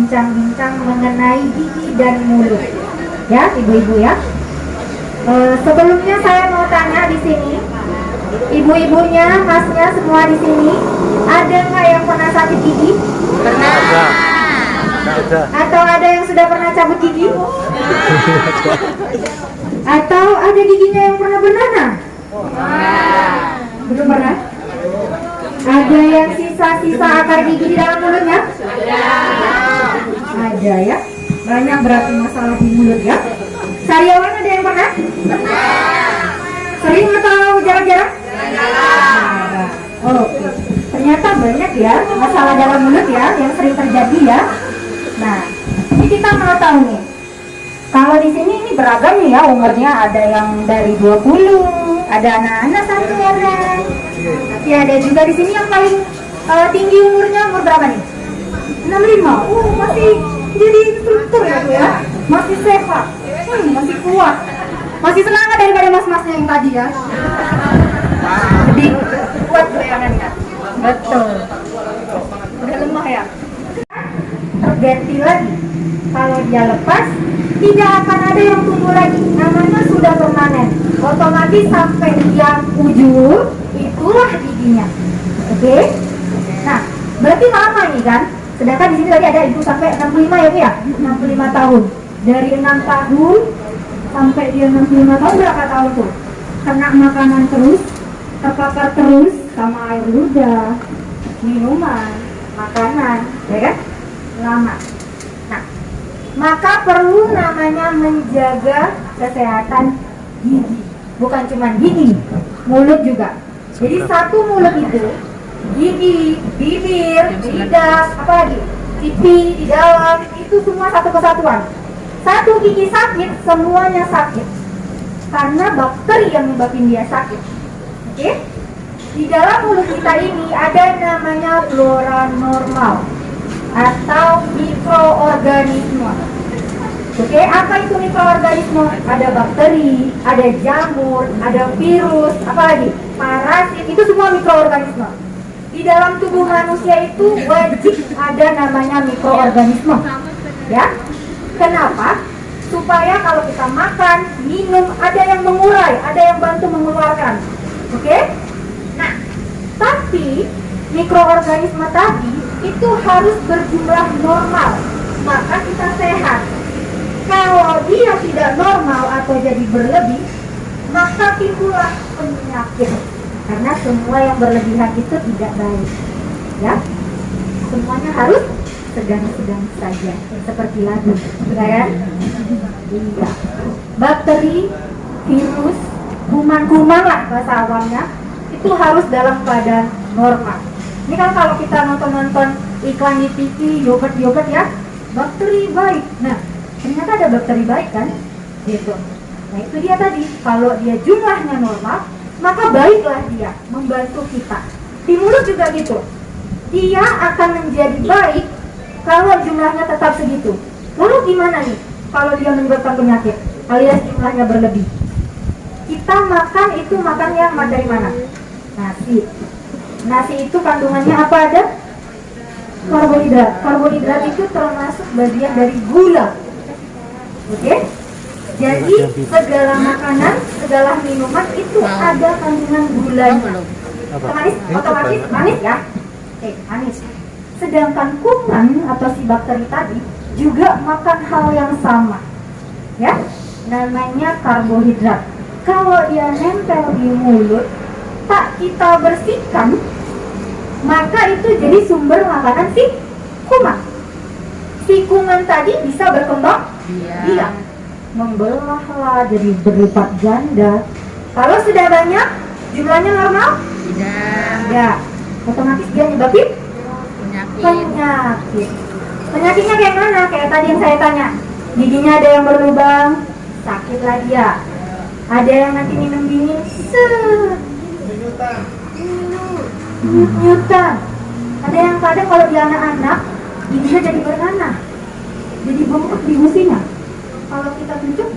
berbincang-bincang mengenai gigi dan mulut. Ya, ibu-ibu ya. Sebelumnya saya mau tanya di sini, ibu-ibunya, masnya semua di sini, ada nggak yang pernah sakit gigi? Pernah. Ada. Atau ada yang sudah pernah cabut gigi? Atau ada giginya yang pernah bernanah? Belum pernah? Ada yang sisa-sisa akar gigi di dalam mulutnya? Ada ya. Banyak berarti masalah di mulut ya. Sariawan ada yang pernah? Sering atau jarang-jarang? Oh, ternyata banyak ya masalah dalam mulut ya yang sering terjadi ya. Nah, ini kita mau tahu nih. Kalau di sini ini beragam nih ya umurnya, ada yang dari 20, ada anak-anak 1 orang. Tapi ada juga di sini yang paling tinggi umurnya, umur berapa nih? 65. Masih jadi instruktur ya Bu ya. Masih sehat. Masih kuat. Masih semangat daripada mas-masnya yang tadi ya. Lebih kuat bayangannya. Betul. Udah lemah ya. Terganti lagi. Kalau dia lepas, tidak akan ada yang tumbuh lagi. Namanya sudah permanen. Otomatis sampai dia ujung, itulah giginya. Oke? Nah, berarti lama nih kan? Sedangkan di sini tadi ada ibu sampai 65 ya Bu ya? 65 tahun. Dari 6 tahun sampai dia 65 tahun, berapa tahun tuh? Kena makanan terus, terpapar terus sama air ludah, minuman, makanan, ya kan? Lama. Nah, maka perlu namanya menjaga kesehatan gigi. Bukan cuma gigi, mulut juga. Jadi satu mulut itu gigi, bibir, lidah, apa lagi? Pipi di dalam, itu semua satu kesatuan. Satu gigi sakit, semuanya sakit. Karena bakteri yang menyebabkan dia sakit. Oke? Di dalam mulut kita ini ada namanya flora normal atau mikroorganisme. Oke, apa itu mikroorganisme? Ada bakteri, ada jamur, ada virus, apa lagi? Parasit, itu semua mikroorganisme. Di dalam tubuh manusia itu wajib ada namanya mikroorganisme. Ya? Kenapa? Supaya kalau kita makan, minum, ada yang mengurai, ada yang bantu mengeluarkan. Oke? Nah, tapi mikroorganisme tadi itu harus berjumlah normal, maka kita sehat. Kalau dia tidak normal atau jadi berlebih, maka timbullah penyakit. Karena semua yang berlebihan itu tidak baik. Ya? Semuanya harus sedang-sedang saja, seperti lagu, kan? Iya. Bakteri, virus, kuman-kuman lah bahasa awamnya, itu harus dalam keadaan normal. Ini kan kalau kita nonton iklan di TV, yogurt ya, bakteri baik. Nah, ternyata ada bakteri baik kan? Gitu. Nah itu dia tadi, kalau dia jumlahnya normal, maka baiklah dia membantu kita. Di mulut juga gitu. Dia akan menjadi baik kalau jumlahnya tetap segitu. Lalu gimana nih kalau dia menyebabkan penyakit alias jumlahnya berlebih? Kita makan itu makan yang dari mana? Nasi. Nasi itu kandungannya apa ada? Karbohidrat. Karbohidrat itu termasuk bagian dari gula. Oke? Jadi segala makanan, segala minuman itu ada kandungan gulanya. Otomatis manis ya? Manis. Sedangkan kuman atau si bakteri tadi juga makan hal yang sama. Ya? Namanya karbohidrat. Kalau dia nempel di mulut, tak kita bersihkan, maka itu jadi sumber makanan si kuman. Si kuman tadi bisa berkembang biak, membelahlah jadi berlipat ganda. Kalau sudah banyak, jumlahnya normal? Tidak. Otomatis dia nyebabin penyakit. Penyakitnya kayak mana? Kayak tadi yang saya tanya. Giginya ada yang berlubang, sakitlah dia. Ada yang nanti minum dingin, nyutan. Ada yang kadang kalau di anak-anak, giginya jadi bernanah, jadi bengkak di gusinya. Kalau kita tunjuk,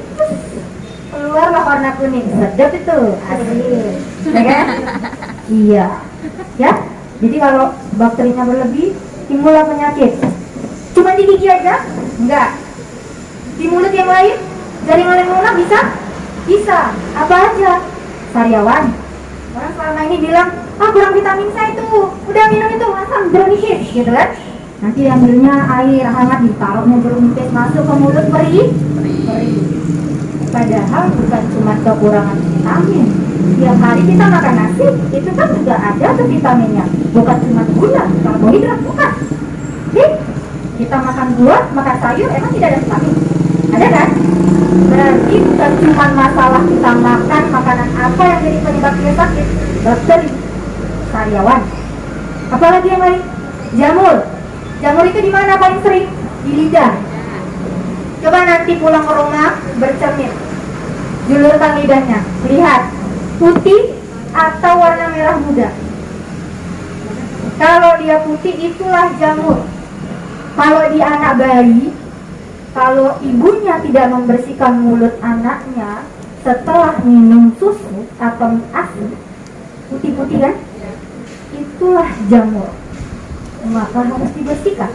keluarlah warna kuning, sedap itu, asli, ya kan? Iya, ya. Jadi kalau bakterinya berlebih, timbullah penyakit. Cuma di gigi aja? Enggak. Di mulut yang lain? Jaringan yang lunak bisa? Bisa. Apa aja? Sariawan. Orang selama ini bilang, kurang vitamin C itu, udah minum itu, asam jeruk nipis, gitu kan? Nanti ambilnya air hangat, ditaruhnya jeruk nipis masuk ke mulut, perih. Padahal bukan cuma kekurangan vitamin. Tiap hari kita makan nasi, itu kan juga ada tuh vitaminnya. Bukan cuma gula, karbohidrat, bukan. Kita makan buah, makan sayur, emang tidak ada vitamin? Ada kan? Berarti bukan cuma masalah kita makan makanan apa yang jadi penyebab dia sakit. Bakteri, sariawan. Apalagi yang lain? Jamur. Jamur itu di mana paling sering? Di lidah. Coba nanti pulang ke rumah bercermin, julurkan lidahnya, lihat putih atau warna merah muda. Kalau dia putih itulah jamur. Kalau di anak bayi, kalau ibunya tidak membersihkan mulut anaknya setelah minum susu atau ASI, putih-putih kan? Itulah jamur. Maka harus dibersihkan.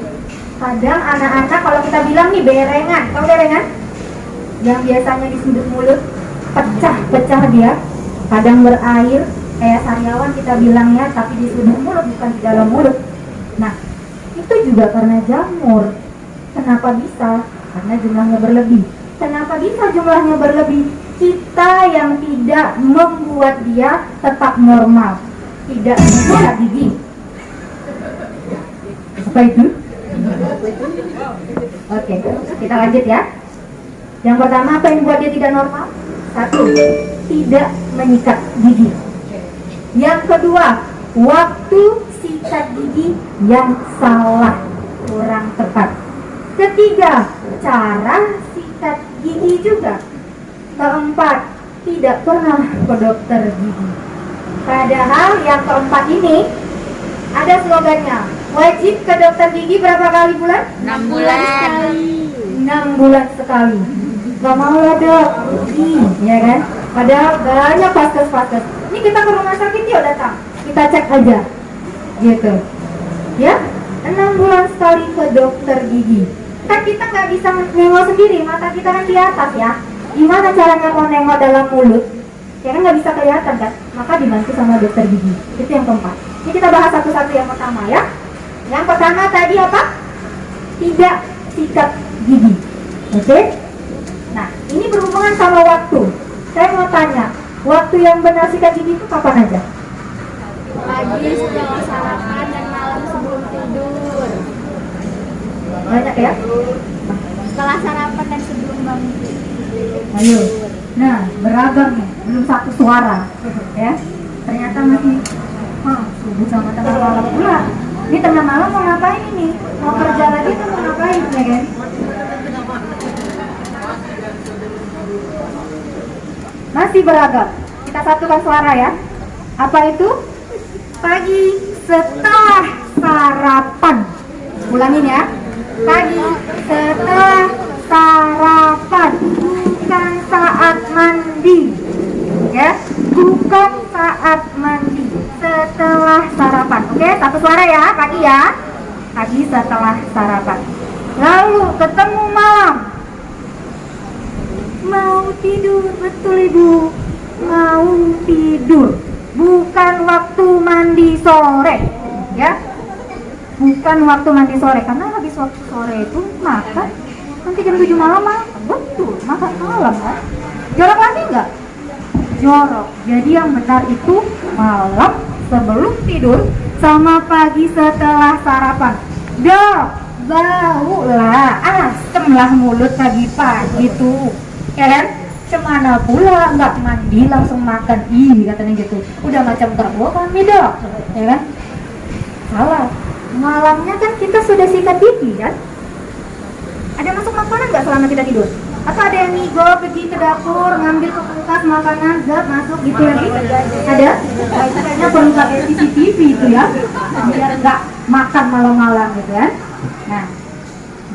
Kadang anak-anak kalau kita bilang nih berengan, tahu berengan? Yang biasanya di sudut mulut pecah-pecah dia, kadang berair kayak sariawan kita bilangnya, tapi di sudut mulut bukan di dalam mulut. Nah, itu juga karena jamur. Kenapa bisa? Karena jumlahnya berlebih. Kenapa bisa jumlahnya berlebih? Kita yang tidak membuat dia tetap normal, tidak membuat gigi. Apa itu? Oke, kita lanjut ya. Yang pertama, apa yang membuat dia tidak normal? Satu, tidak menyikat gigi. Yang kedua, waktu sikat gigi yang salah, kurang tepat. Ketiga, cara sikat gigi juga. Keempat, tidak pernah ke dokter gigi. Padahal yang keempat ini ada slogannya, wajib ke dokter gigi berapa kali bulan? 6 bulan. 6 bulan sekali. Gak mau lah dok, ya kan? Padahal banyak vaskes. Ini kita ke rumah sakit yuk datang, kita cek aja, gitu. Ya, 6 bulan sekali ke dokter gigi. Kan kita nggak bisa nengok sendiri, mata kita kan di atas ya. Gimana caranya mau nengok dalam mulut? Ya kan nggak bisa kelihatan kan? Maka dibantu sama dokter gigi. Itu yang keempat. Ini kita bahas satu-satu yang pertama ya. Yang pertama tadi apa? Tidak sikat gigi. Oke? Nah, ini berhubungan sama waktu. Saya mau tanya, waktu yang benar sikat gigi itu kapan aja? Pagi setelah sarapan dan malam sebelum tidur. Banyak ya? Setelah sarapan dan sebelum bangun tidur. Ayo. Nah, beragam nih, belum satu suara. Ya. Ternyata masih subuh sama tengah malam pula. Ini tengah malam mau ngapain ini? Mau kerja lagi atau mau ngapain ya kan? Masih beragam. Kita satukan suara ya. Apa itu? Pagi setelah sarapan. Ulangin ya. Pagi setelah sarapan, bukan saat mandi. Ya, bukan saat mandi, setelah sarapan. Oke, satu suara ya, pagi ya. Pagi setelah sarapan. Lalu ketemu malam. Mau tidur, betul ibu. Mau tidur. Bukan waktu mandi sore. Ya. Bukan waktu mandi sore, karena habis waktu sore itu makan. Nanti jam 7 malam makan. Betul, makan malam kan. Jorok lagi enggak? Jorok. Jadi yang benar itu malam sebelum tidur sama pagi setelah sarapan. Dok, bau lah, asem lah mulut pagi-pagi tuh, ya kan? Cemana pula nggak mandi langsung makan, katanya gitu. Udah macam terbawa kami dok, ya kan? Salah. Malamnya kan kita sudah sikat gigi kan? Ada masuk makanan nggak selama kita tidur? Atau ada yang ngigo pergi ke dapur ngambil ke kulkas makanan zat masuk gitu lagi? Ada? Nah, itu kayaknya perlu pakai CCTV itu ya, biar nggak makan malam-malam gitu kan? Nah,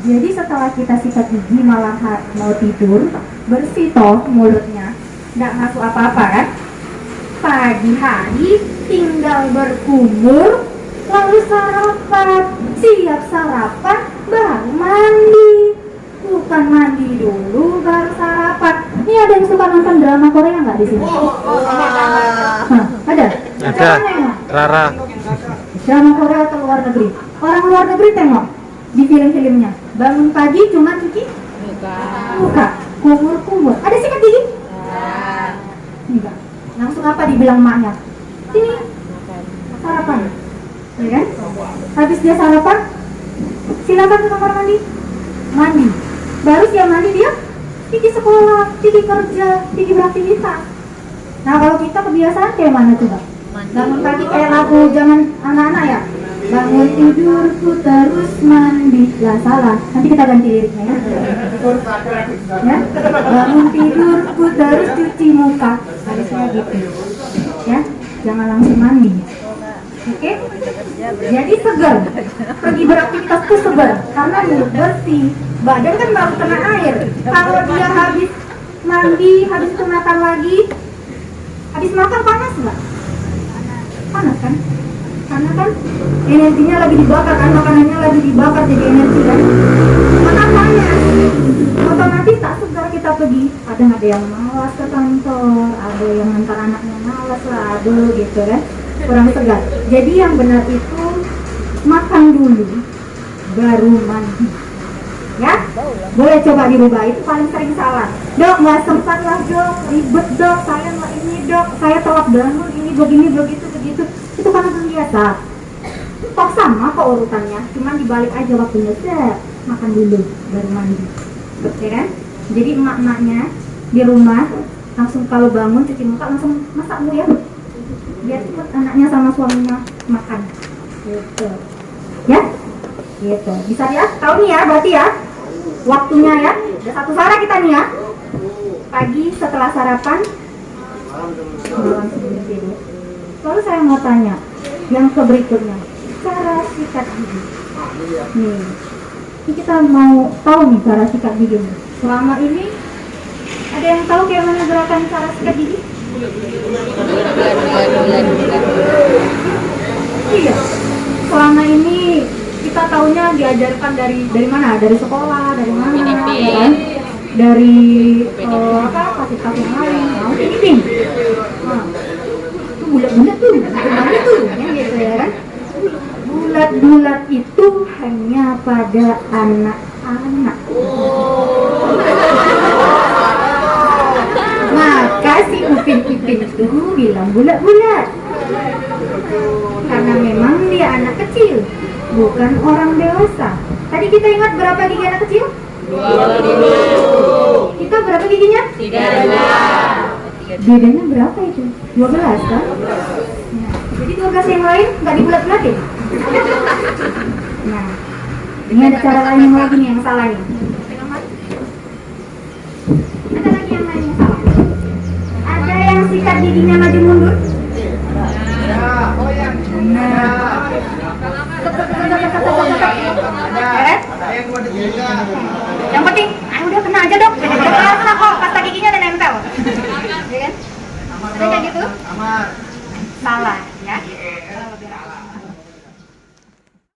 jadi setelah kita sikat gigi malam mau tidur, bersih toh mulutnya, nggak masuk apa-apa kan? Pagi hari tinggal berkumur, lalu sarapan, siap sarapan, baru mandi. Bukan mandi dulu baru sarapan. Ini ada yang suka nonton drama Korea nggak di sini? Hah, ada? Ada. Rara. Drama Korea atau luar negeri? Orang luar negeri tengok di film-filmnya. Bangun pagi cuma cuci muka, kumur-kumur. Ada sikat gigi? Enggak. Langsung apa dibilang maknya? Sini sarapan, ya kan? Habis dia sarapan, silakan ke kamar mandi. Mandi. Baru siap mandi dia pergi sekolah, pergi kerja, pergi beraktivitas. Nah kalau kita kebiasaan kayak mana coba? Bangun pagi kayak lagu zaman anak-anak ya. Bangun tidurku terus mandi. Lah salah, nanti kita ganti liriknya ya. Ya, bangun tidurku terus cuci muka. Harusnya gitu. Ya, jangan langsung mandi. Oke? Jadi segar. Pergi beraktivitas tuh segar karena mulut bersih. Badan kan baru kena air. Kalau dia habis mandi, habis itu makan lagi, habis makan panas nggak? Panas kan? Karena kan energinya lagi dibakar kan, makanannya lagi dibakar jadi energi kan. Maka panas. Otomatis tak segar kita pergi. Kadang ada yang malas ke kantor, ada yang ngantar anaknya malas lah, aduh gitu kan. Kurang segar. Jadi yang benar itu makan dulu baru mandi. Ya, boleh coba dirubah, itu paling sering salah. Dok, nggak sempat lah dok, ribet dok, saya nggak ini dok, saya telat bangun, ini begini begitu begitu. Itu karena terbiasa. Kok sama kok urutannya, cuman dibalik aja waktunya. Makan dulu baru mandi, ya kan? Jadi emak-emaknya di rumah langsung kalau bangun cuci muka langsung masak bu ya, biar cepet anaknya sama suaminya makan. Gitu, ya? Gitu. Bisa ya? Tahu nih ya, berarti ya? Waktunya ya, udah satu cara kita nih ya. Pagi setelah sarapan, malam sebelum tidur. Lalu saya mau tanya, yang ke berikutnya, cara sikat gigi. Nih, ini kita mau tahu nih cara sikat gigi. Selama ini, ada yang tahu kayak mana gerakan cara sikat gigi? Iya, selama ini kita tahunya diajarkan dari mana? Dari sekolah, dari mana? Ya kan? Dari fasilitas yang lain. Mau ini. Nah, itu bulat-bulat tuh, bulat tuh, ya gitu ya kan? Bulat-bulat itu hanya pada anak-anak. Maka si Upin-Ipin itu bilang bulat-bulat. Karena memang dia anak kecil, bukan orang dewasa. Tadi kita ingat berapa gigi anak kecil? 20. Kita berapa giginya? 13. Bedanya berapa itu? 12 kan? Nah, jadi 12 yang lain nggak dibulat-bulatin? Nah, ini ada cara lain yang lagi nih yang salah nih. Ada lagi yang lain yang salah. Ada yang sikat giginya maju mundur? Yang penting, udah kena aja dok. Udah kena kok, pasta giginya udah nempel. Ya kan? Ada kayak gitu? Salah.